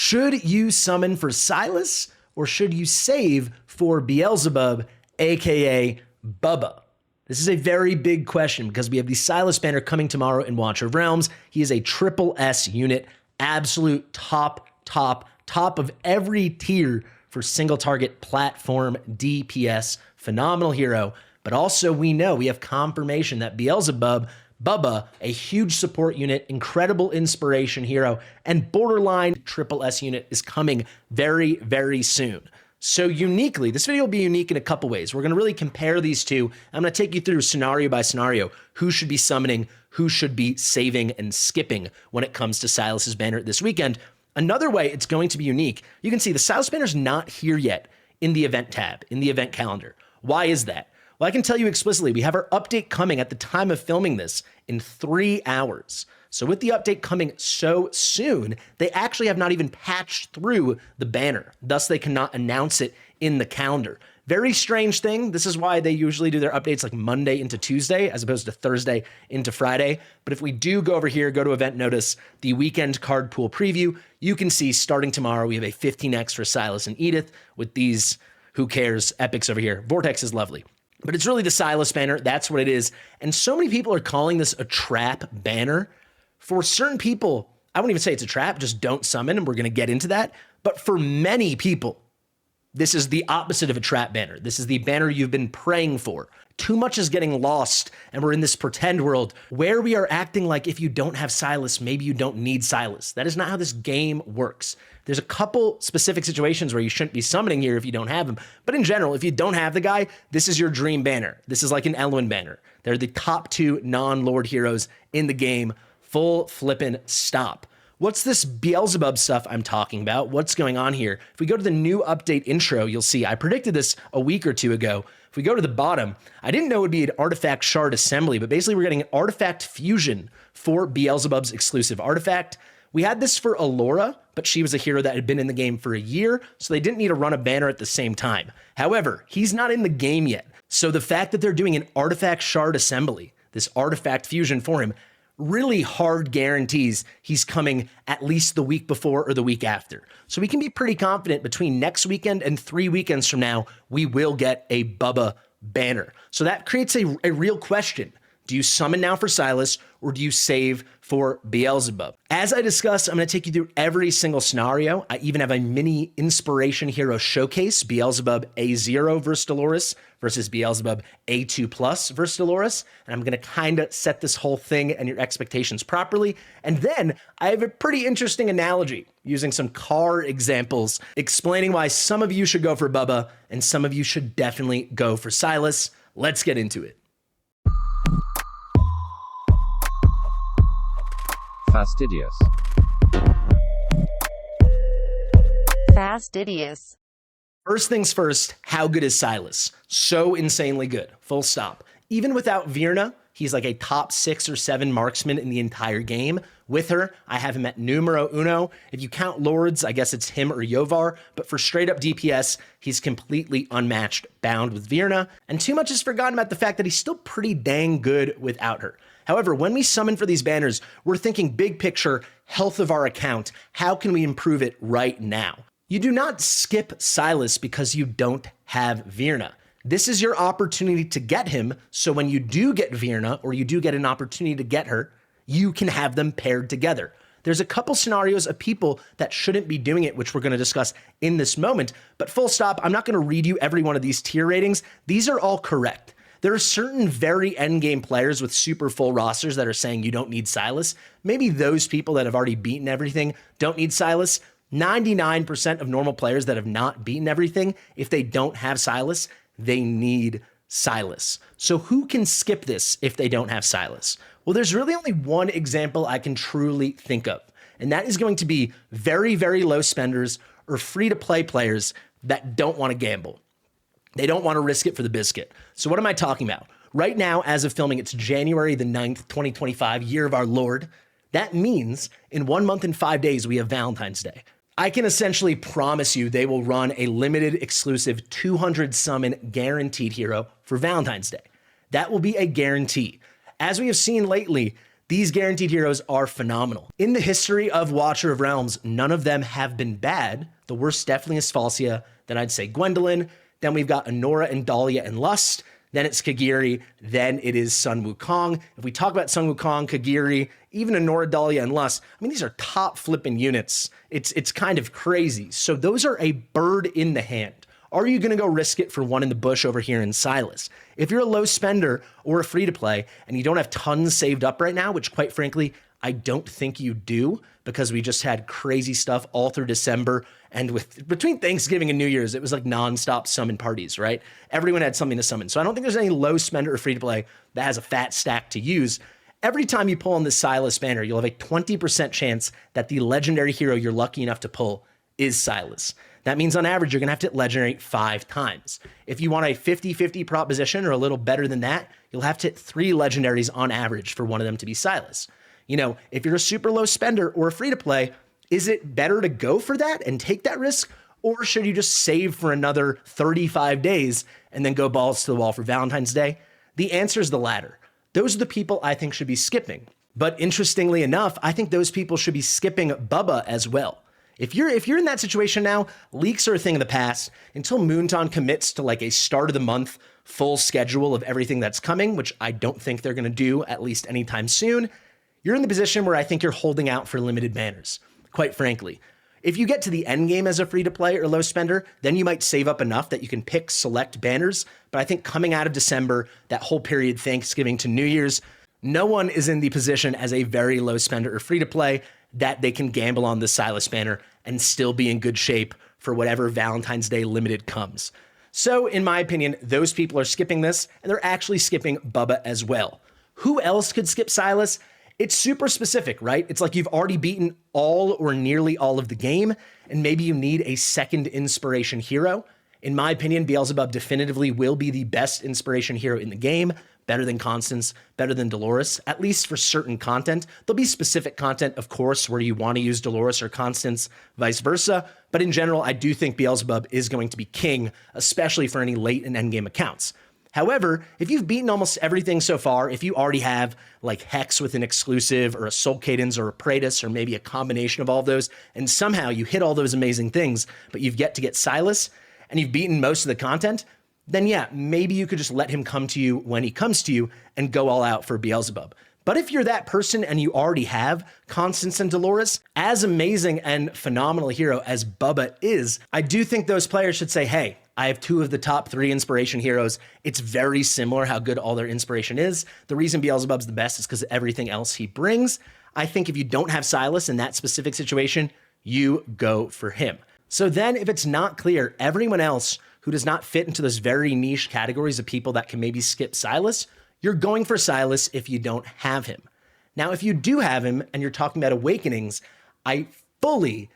Should you summon for Silas or should you save for Beelzebub, aka Bubba? This is a very big question because we have the Silas banner coming tomorrow in Watcher of Realms. He is a triple S unit, absolute top of every tier for single target platform DPS. Phenomenal hero. But also we know we have confirmation that Beelzebub, Bubba, a huge support unit, incredible inspiration hero, and borderline triple S unit is coming very, very soon. So uniquely, this video will be unique in a couple ways. We're going to really compare these two. I'm going to take you through scenario by scenario, who should be summoning, who should be saving and skipping when it comes to Silas's banner this weekend. Another way it's going to be unique, you can see the Silas banner is not here yet in the event tab, in the event calendar. Why is that? Well, I can tell you explicitly, we have our update coming at the time of filming this in 3 hours. So with the update coming so soon, they actually have not even patched through the banner. Thus, they cannot announce it in the calendar. Very strange thing. This is why they usually do their updates like Monday into Tuesday, as opposed to Thursday into Friday. But if we do go over here, go to event notice, the weekend card pool preview, you can see starting tomorrow, we have a 15x for Silas and Edith with these, who cares, epics over here. Vortex is lovely. But it's really the Silas banner. That's what it is. And so many people are calling this a trap banner. For certain people, I wouldn't even say it's a trap, just don't summon, and we're going to get into that. But for many people, this is the opposite of a trap banner. This is the banner you've been praying for. Too much is getting lost, and we're in this pretend world where we are acting like if you don't have Silas, maybe you don't need Silas. That is not how this game works. There's a couple specific situations where you shouldn't be summoning here if you don't have him. But in general, if you don't have the guy, this is your dream banner. This is like an Elwyn banner. They're the top 2 non-Lord heroes in the game. Full flippin' stop. What's this Beelzebub stuff I'm talking about? What's going on here? If we go to the new update intro, you'll see I predicted this a week or 2 ago. If we go to the bottom, I didn't know it would be an artifact shard assembly, but basically we're getting an artifact fusion for Beelzebub's exclusive artifact. We had this for Alora, but she was a hero that had been in the game for a year, so they didn't need to run a banner at the same time. However, he's not in the game yet. So the fact that they're doing an artifact shard assembly, this artifact fusion for him, really hard guarantees he's coming at least the week before or the week after. So we can be pretty confident between next weekend and 3 weekends from now, we will get a Bubba banner. So that creates a real question. Do you summon now for Silas or do you save for Beelzebub? As I discussed, I'm going to take you through every single scenario. I even have a mini inspiration hero showcase, Beelzebub A0 versus Dolores versus Beelzebub A2 plus versus Dolores. And I'm going to kind of set this whole thing and your expectations properly. And then I have a pretty interesting analogy using some car examples, explaining why some of you should go for Bubba and some of you should definitely go for Silas. Let's get into it. Fastidious. Fastidious. First things first, how good is Silas? So insanely good, full stop. Even without Virna, he's like a top 6 or 7 marksman in the entire game. With her, I have him at numero uno. If you count Lords, I guess it's him or Yovar, but for straight up DPS, he's completely unmatched, bound with Virna. And too much is forgotten about the fact that he's still pretty dang good without her. However, when we summon for these banners, we're thinking big picture, health of our account. How can we improve it right now? You do not skip Silas because you don't have Virna. This is your opportunity to get him, so when you do get Virna, or you do get an opportunity to get her, you can have them paired together. There's a couple scenarios of people that shouldn't be doing it, which we're going to discuss in this moment, but full stop, I'm not going to read you every one of these tier ratings. These are all correct. There are certain very endgame players with super full rosters that are saying you don't need Silas. Maybe those people that have already beaten everything don't need Silas. 99% of normal players that have not beaten everything, if they don't have Silas, they need Silas. So who can skip this if they don't have Silas? Well, there's really only one example I can truly think of, and that is going to be very, very low spenders or free-to-play players that don't want to gamble. They don't want to risk it for the biscuit. So what am I talking about? Right now, as of filming, it's January the 9th, 2025, year of our Lord. That means in 1 month and 5 days, we have Valentine's Day. I can essentially promise you they will run a limited exclusive 200 summon guaranteed hero for Valentine's Day. That will be a guarantee. As we have seen lately, These guaranteed heroes are phenomenal. In the history of Watcher of Realms, none of them have been bad. The worst definitely is Falsia. Then I'd say Gwendolyn. Then we've got Honora and Dahlia and Lust. Then it's Kagiri. Then it is Sun Wukong. If we talk about Sun Wukong, Kagiri, even Honora, Dahlia, and Lust, I mean, these are top flipping units. It's kind of crazy. So those are a bird in the hand. Are you going to go risk it for one in the bush over here in Silas? If you're a low spender or a free to play and you don't have tons saved up right now, which quite frankly, I don't think you do because we just had crazy stuff all through December. And between Thanksgiving and New Year's, it was like nonstop summon parties, right? Everyone had something to summon. So I don't think there's any low spender or free to play that has a fat stack to use. Every time you pull on the Silas banner, you'll have a 20% chance that the legendary hero you're lucky enough to pull is Silas. That means on average, you're going to have to hit legendary 5 times. If you want a 50-50 proposition or a little better than that, you'll have to hit 3 legendaries on average for one of them to be Silas. You know, if you're a super low spender or a free to play, is it better to go for that and take that risk? Or should you just save for another 35 days and then go balls to the wall for Valentine's Day? The answer is the latter. Those are the people I think should be skipping. But interestingly enough, I think those people should be skipping Bubba as well. If you're in that situation now, leaks are a thing of the past. Until Moonton commits to like a start of the month full schedule of everything that's coming, which I don't think they're going to do at least anytime soon, you're in the position where I think you're holding out for limited banners, quite frankly. If you get to the end game as a free-to-play or low spender, then you might save up enough that you can pick select banners. But I think coming out of December, that whole period, Thanksgiving to New Year's, no one is in the position as a very low spender or free-to-play that they can gamble on the Silas banner and still be in good shape for whatever Valentine's Day limited comes. So in my opinion, those people are skipping this, and they're actually skipping Bubba as well. Who else could skip Silas? It's super specific, right? It's like you've already beaten all or nearly all of the game, and maybe you need a second inspiration hero. In my opinion, Beelzebub definitively will be the best inspiration hero in the game, better than Constance, better than Dolores, at least for certain content. There'll be specific content, of course, where you want to use Dolores or Constance, vice versa. But in general, I do think Beelzebub is going to be king, especially for any late and endgame accounts. However, if you've beaten almost everything so far, if you already have like Hex with an exclusive or a Soul Cadence or a Praetus or maybe a combination of all of those, and somehow you hit all those amazing things, but you've yet to get Silas and you've beaten most of the content, then yeah, maybe you could just let him come to you when he comes to you and go all out for Beelzebub. But if you're that person and you already have Constance and Dolores, as amazing and phenomenal a hero as Bubba is, I do think those players should say, hey, I have 2 of the top 3 inspiration heroes. It's very similar how good all their inspiration is. The reason Beelzebub's the best is because of everything else he brings. I think if you don't have Silas in that specific situation, you go for him. So then if it's not clear, everyone else who does not fit into those very niche categories of people that can maybe skip Silas, you're going for Silas if you don't have him. Now, if you do have him and you're talking about Awakenings, I fully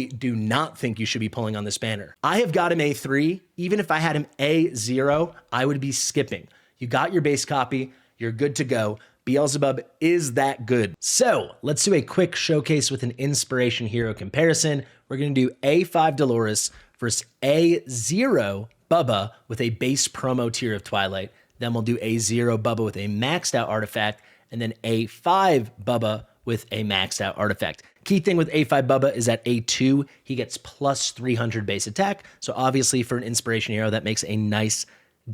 do not think you should be pulling on this banner. I have got him A3. Even if I had him A0, I would be skipping. You got your base copy. You're good to go. Beelzebub is that good. So let's do a quick showcase with an inspiration hero comparison. We're going to do A5 Dolores versus A0 Bubba with a base promo tier of Twilight. Then we'll do A0 Bubba with a maxed out artifact, and then A5 Bubba with a maxed out artifact. Key thing with A5 Bubba is at A2, he gets plus 300 base attack. So obviously for an inspiration hero, that makes a nice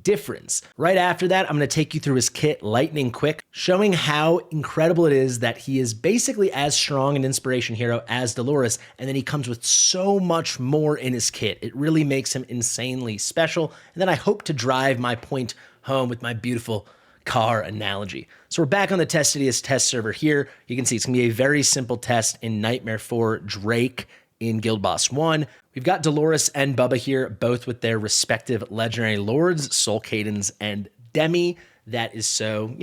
difference. Right after that, I'm going to take you through his kit lightning quick, showing how incredible it is that he is basically as strong an inspiration hero as Dolores, and then he comes with so much more in his kit. It really makes him insanely special. And then I hope to drive my point home with my beautiful car analogy. So we're back on the Fastidious test server here. You can see it's going to be a very simple test in Nightmare 4 Drake in Guild Boss 1. We've got Dolores and Bubba here, both with their respective legendary lords, Soul Cadence and Demi. That is so,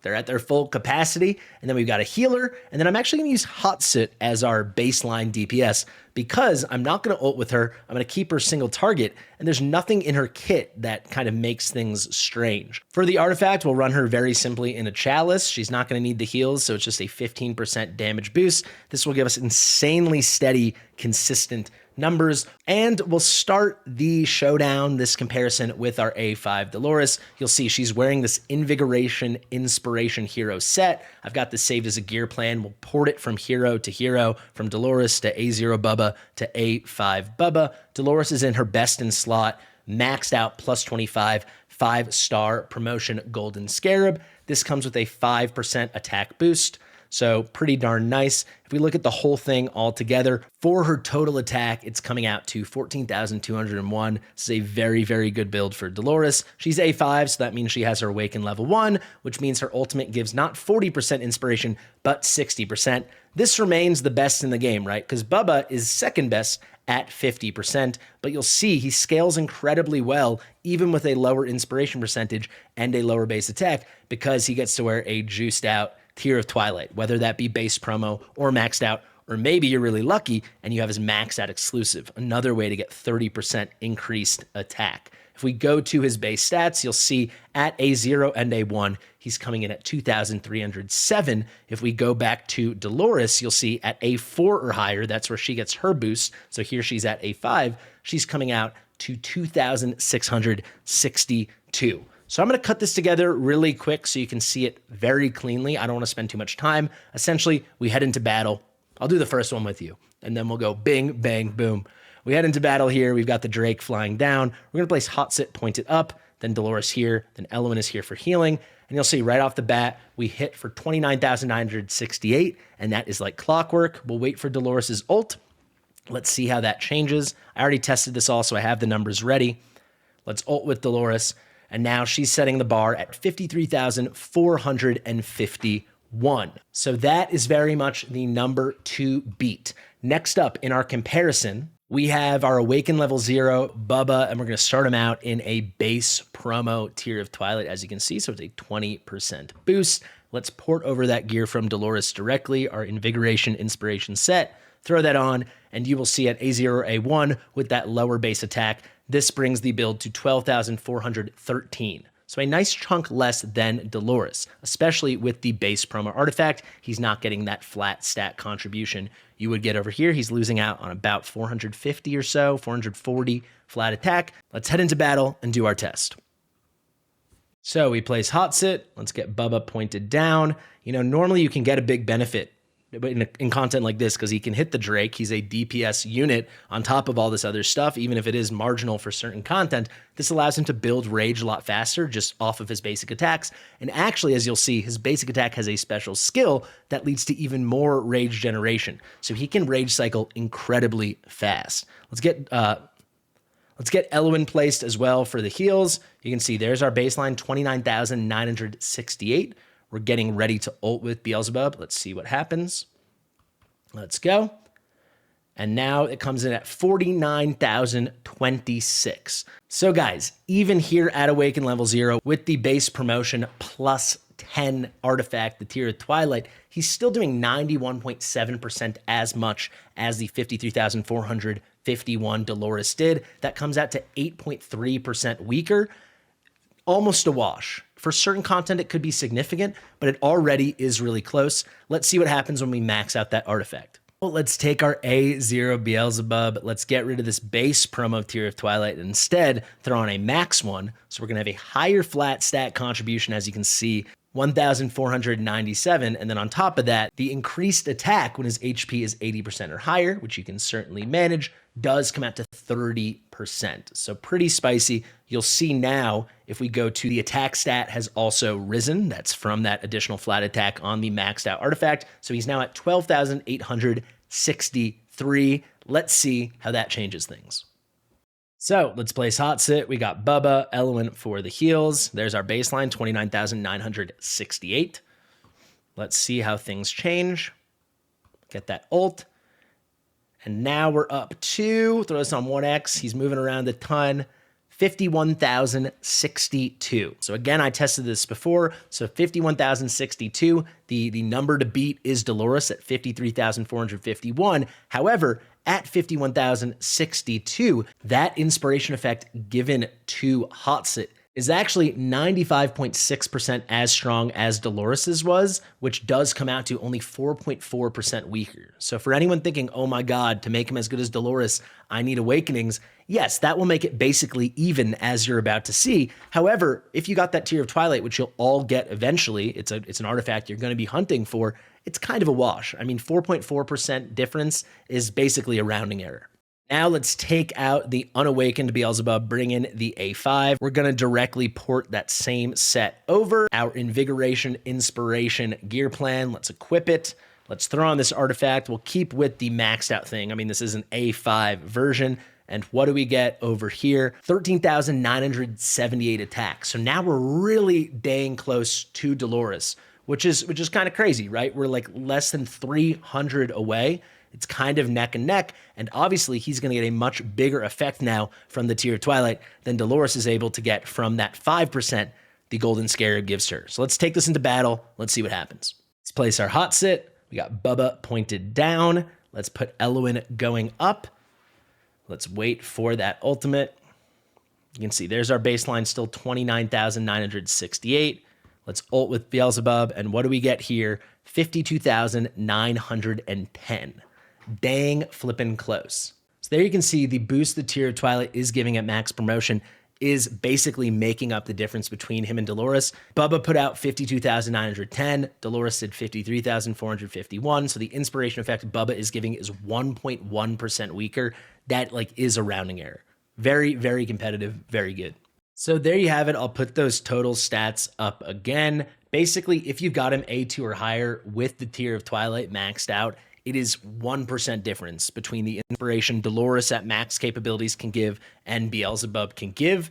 they're at their full capacity. And then we've got a healer. And then I'm actually going to use Hotsit as our baseline DPS because I'm not going to ult with her. I'm going to keep her single target. and there's nothing in her kit that kind of makes things strange. For the artifact, we'll run her very simply in a chalice. She's not going to need the heals, so it's just a 15% damage boost. This will give us insanely steady, consistent numbers. And we'll start the showdown, this comparison, with our A5 Dolores. You'll see she's wearing this Invigoration Inspiration Hero set. I've got this saved as a gear plan. We'll port it from hero to hero, from Dolores to A0 Bubba to A5 Bubba. Dolores is in her best in slot, maxed out plus 25, 5-star promotion Golden Scarab. This comes with a 5% attack boost. So pretty darn nice. If we look at the whole thing all together, for her total attack, it's coming out to 14,201. This is a very, very good build for Dolores. She's A5, so that means she has her Awaken level 1, which means her ultimate gives not 40% inspiration, but 60%. This remains the best in the game, right? Because Bubba is second best at 50%, but you'll see he scales incredibly well, even with a lower inspiration percentage and a lower base attack, because he gets to wear a juiced out Tier of Twilight, whether that be base promo or maxed out, or maybe you're really lucky and you have his maxed out exclusive, another way to get 30% increased attack. If we go to his base stats, you'll see at A0 and A1, he's coming in at 2,307. If we go back to Dolores, you'll see at A4 or higher, that's where she gets her boost. So here she's at A5, she's coming out to 2,662. So I'm going to cut this together really quick so you can see it very cleanly. I don't want to spend too much time. Essentially, we head into battle. I'll do the first one with you, and then we'll go bing, bang, boom. We head into battle here. We've got the Drake flying down. We're going to place Hot Sit pointed up, then Dolores here, then Elowen is here for healing. And you'll see right off the bat, we hit for 29,968, and that is like clockwork. We'll wait for Dolores' ult. Let's see how that changes. I already tested this all, so I have the numbers ready. Let's ult with Dolores. And now she's setting the bar at 53,451. So that is very much the number to beat. Next up in our comparison, we have our Awaken level 0 Bubba, and we're going to start him out in a base promo Tier of Twilight, as you can see. So it's a 20% boost. Let's port over that gear from Dolores directly, our Invigoration Inspiration set. Throw that on, and you will see at A0 or A1 with that lower base attack, this brings the build to 12,413. So a nice chunk less than Dolores, especially with the base promo artifact. He's not getting that flat stat contribution you would get over here. He's losing out on about 450 or so, 440 flat attack. Let's head into battle and do our test. So we place Hot Sit. Let's get Bubba pointed down. You know, normally you can get a big benefit in content like this because he can hit the Drake. He's a DPS unit on top of all this other stuff, even if it is marginal for certain content. This allows him to build rage a lot faster just off of his basic attacks. And actually, as you'll see, his basic attack has a special skill that leads to even more rage generation. So he can rage cycle incredibly fast. Let's get Elowen placed as well for the heals. You can see there's our baseline, 29,968. We're getting ready to ult with Beelzebub. Let's see what happens. Let's go. And now it comes in at 49,026. So guys, even here at Awaken level 0 with the base promotion plus 10 artifact, the Tier of Twilight, he's still doing 91.7% as much as the 53,451 Dolores did. That comes out to 8.3% weaker. Almost a wash. For certain content, it could be significant, but it already is really close. Let's see what happens when we max out that artifact. Well, let's take our A0 Beelzebub. Let's get rid of this base promo Tier of Twilight and instead throw on a max one. So we're going to have a higher flat stat contribution, as you can see, 1,497. And then on top of that, the increased attack when his HP is 80% or higher, which you can certainly manage, does come out to 30%. So pretty spicy. You'll see now, if we go to the attack stat has also risen. That's from that additional flat attack on the maxed out artifact. So he's now at 12,863. Let's see how that changes things. So let's place Hot Sit. We got Bubba, Elowen for the heals. There's our baseline, 29,968. Let's see how things change. Get that ult. And now we're up to, throw this on 1x. He's moving around a ton. 51,062. So again, I tested this before. So 51,062. The number to beat is Dolores at 53,451. However, at 51,062. That inspiration effect given to Hotsit is actually 95.6% as strong as Dolores's was, which does come out to only 4.4% weaker. So for anyone thinking, oh my God, to make him as good as Dolores, I need Awakenings, yes, that will make it basically even, as you're about to see. However, if you got that Tear of Twilight, which you'll all get eventually, it's an artifact you're going to be hunting for, it's kind of a wash. I mean, 4.4% difference is basically a rounding error. Now let's take out the unawakened Beelzebub, bring in the A5. We're going to directly port that same set over. Our Invigoration Inspiration gear plan. Let's equip it. Let's throw on this artifact. We'll keep with the maxed out thing. I mean, this is an A5 version. And what do we get over here? 13,978 attacks. So now we're really dang close to Dolores, which is kind of crazy, right? We're like less than 300 away. It's kind of neck and neck, and obviously he's going to get a much bigger effect now from the Tear of Twilight than Dolores is able to get from that 5% the Golden Scarab gives her. So let's take this into battle. Let's see what happens. Let's place our hot sit. We got Bubba pointed down. Let's put Elwyn going up. Let's wait for that ultimate. You can see there's our baseline, still 29,968. Let's ult with Beelzebub, and what do we get here? 52,910. Dang flippin' close. So there you can see the boost the Tear of Twilight is giving at max promotion is basically making up the difference between him and Dolores. Bubba put out 52,910. Dolores did 53,451. So the inspiration effect Bubba is giving is 1.1% weaker. That is a rounding error. Very, very competitive. Very good. So there you have it. I'll put those total stats up again. Basically, if you got him A2 or higher with the Tear of Twilight maxed out, it is 1% difference between the inspiration Dolores at max capabilities can give and Beelzebub can give.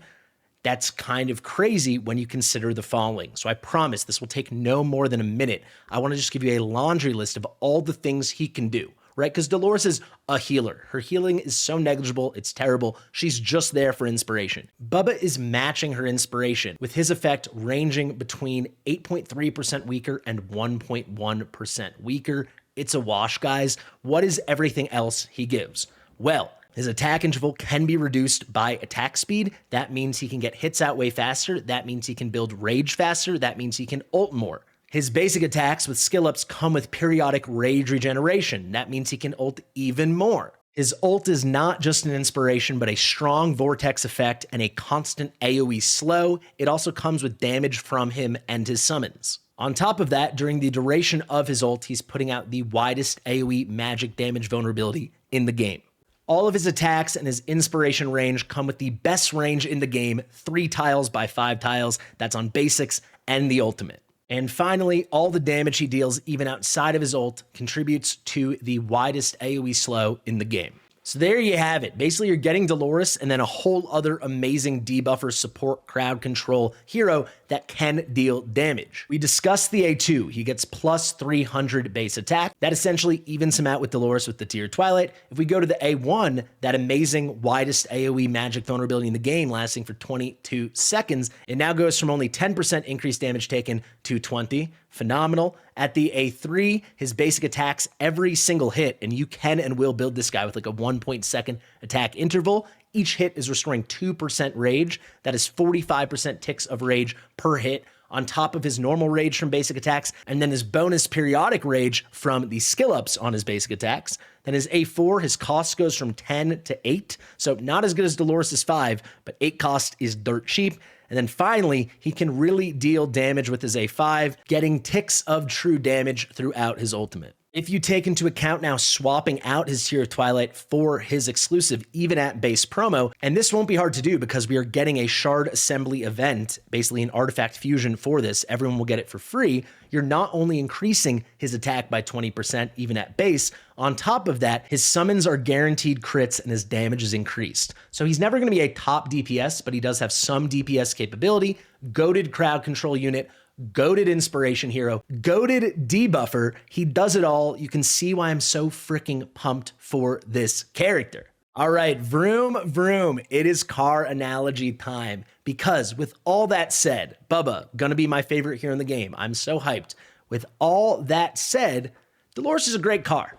That's kind of crazy when you consider the following. So I promise this will take no more than a minute. I want to just give you a laundry list of all the things he can do, right? Because Dolores is a healer. Her healing is so negligible, it's terrible. She's just there for inspiration. Bubba is matching her inspiration with his effect ranging between 8.3% weaker and 1.1% weaker. It's a wash, guys. What is everything else he gives? Well, his attack interval can be reduced by attack speed. That means he can get hits out way faster. That means he can build rage faster. That means he can ult more. His basic attacks with skill ups come with periodic rage regeneration. That means he can ult even more. His ult is not just an inspiration, but a strong vortex effect and a constant AoE slow. It also comes with damage from him and his summons. On top of that, during the duration of his ult, he's putting out the widest AoE magic damage vulnerability in the game. All of his attacks and his inspiration range come with the best range in the game, 3 tiles by 5 tiles. That's on basics and the ultimate. And finally, all the damage he deals, even outside of his ult, contributes to the widest AoE slow in the game. So there you have it. Basically, you're getting Dolores and then a whole other amazing debuffer support crowd control hero that can deal damage. We discussed the A2. He gets plus 300 base attack. That essentially evens him out with Dolores with the Tear Twilight. If we go to the A1, that amazing widest AoE magic vulnerability in the game lasting for 22 seconds, it now goes from only 10% increased damage taken to 20. Phenomenal. At the A3, his basic attacks every single hit, and you can and will build this guy with a 1.2 attack interval. Each hit is restoring 2% rage. That is 45% ticks of rage per hit on top of his normal rage from basic attacks, and then his bonus periodic rage from the skill ups on his basic attacks. Then his A4, his cost goes from 10 to 8, so not as good as Dolores' 5, but 8 cost is dirt cheap. And then finally, he can really deal damage with his A5, getting ticks of true damage throughout his ultimate. If you take into account now swapping out his Tear of Twilight for his exclusive, even at base promo, and this won't be hard to do because we are getting a shard assembly event, basically an artifact fusion for this, everyone will get it for free, you're not only increasing his attack by 20% even at base, on top of that, his summons are guaranteed crits and his damage is increased. So he's never going to be a top DPS, but he does have some DPS capability, goated crowd control unit, goated inspiration hero, goated debuffer. He does it all. You can see why I'm so freaking pumped for this character. All right, vroom, vroom. It is car analogy time. Because with all that said, Bubba, gonna be my favorite hero in the game. I'm so hyped. With all that said, Dolores is a great car.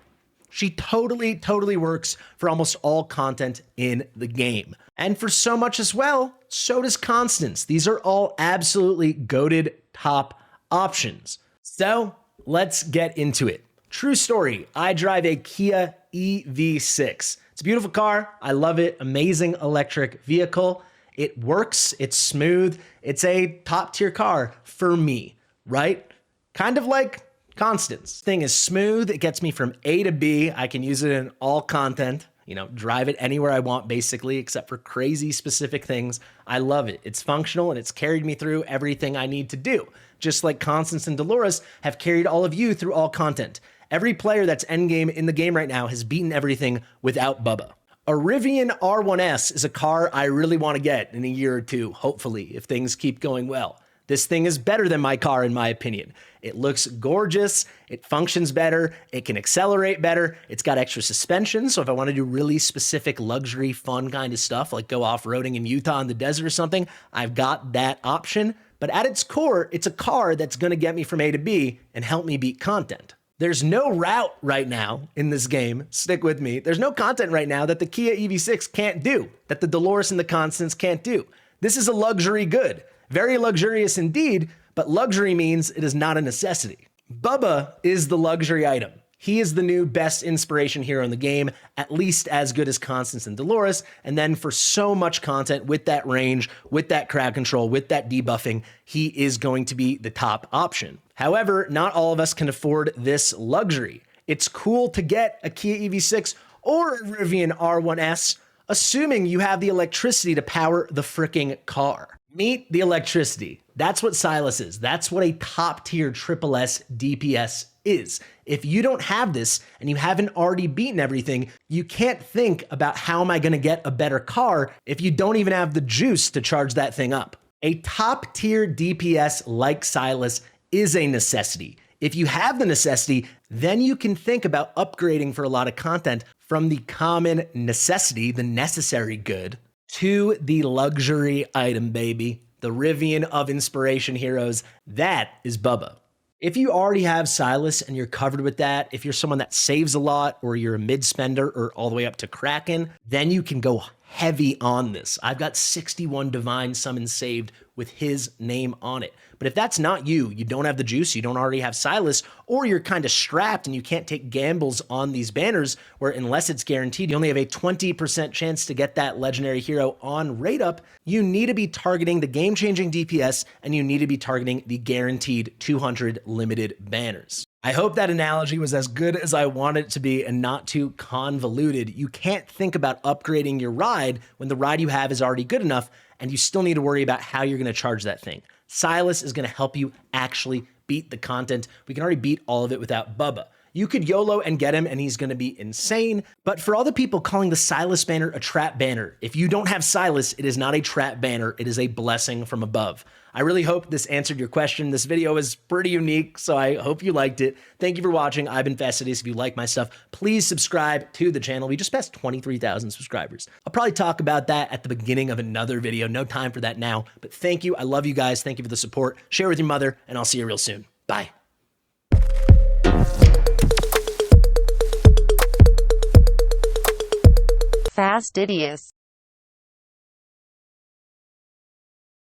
She totally works for almost all content in the game. And for so much as well, so does Constance. These are all absolutely goated top options. So let's get into it. True story, I drive a Kia EV6. It's a beautiful car. I love it. Amazing electric vehicle. It works. It's smooth. It's a top tier car for me, right? Kind of like Constance. Thing is smooth. It gets me from A to B. I can use it in all content, drive it anywhere I want basically, except for crazy specific things. I love it. It's functional and it's carried me through everything I need to do. Just like Constance and Dolores have carried all of you through all content. Every player that's endgame in the game right now has beaten everything without Bubba. A Rivian R1S is a car I really want to get in a year or two, hopefully, if things keep going well. This thing is better than my car, in my opinion. It looks gorgeous, it functions better, it can accelerate better, it's got extra suspension, so if I want to do really specific luxury, fun kind of stuff, like go off-roading in Utah in the desert or something, I've got that option. But at its core, it's a car that's going to get me from A to B and help me beat content. There's no route right now in this game, stick with me, there's no content right now that the Kia EV6 can't do, that the Dolores and the Constance can't do. This is a luxury good. Very luxurious indeed, but luxury means it is not a necessity. Bubba is the luxury item. He is the new best inspiration hero in the game, at least as good as Constance and Dolores, and then for so much content with that range, with that crowd control, with that debuffing, he is going to be the top option. However, not all of us can afford this luxury. It's cool to get a Kia EV6 or a Rivian R1S, assuming you have the electricity to power the freaking car. Meet the electricity. That's what Silas is. That's what a top tier triple S DPS is. If you don't have this and you haven't already beaten everything, you can't think about how am I going to get a better car if you don't even have the juice to charge that thing up. A top tier DPS like Silas is a necessity. If you have the necessity, then you can think about upgrading for a lot of content from the common necessity, the necessary good, to the luxury item, baby. The Rivian of inspiration heroes. That is Bubba. If you already have Silas and you're covered with that, if you're someone that saves a lot or you're a mid spender or all the way up to Kraken, then you can go heavy on this. I've got 61 divine summons saved with his name on it. But if that's not you, you don't have the juice, you don't already have Silas, or you're kind of strapped and you can't take gambles on these banners where unless it's guaranteed, you only have a 20% chance to get that legendary hero on rate up, you need to be targeting the game-changing DPS and you need to be targeting the guaranteed 200 limited banners. I hope that analogy was as good as I wanted it to be and not too convoluted. You can't think about upgrading your ride when the ride you have is already good enough and you still need to worry about how you're going to charge that thing. Silas is going to help you actually beat the content. We can already beat all of it without Bubba. You could YOLO and get him and he's going to be insane. But for all the people calling the Silas banner a trap banner, if you don't have Silas, it is not a trap banner. It is a blessing from above. I really hope this answered your question. This video is pretty unique, so I hope you liked it. Thank you for watching. I've been Fastidious. If you like my stuff, please subscribe to the channel. We just passed 23,000 subscribers. I'll probably talk about that at the beginning of another video. No time for that now, but thank you. I love you guys. Thank you for the support. Share with your mother, and I'll see you real soon. Bye. Fastidious.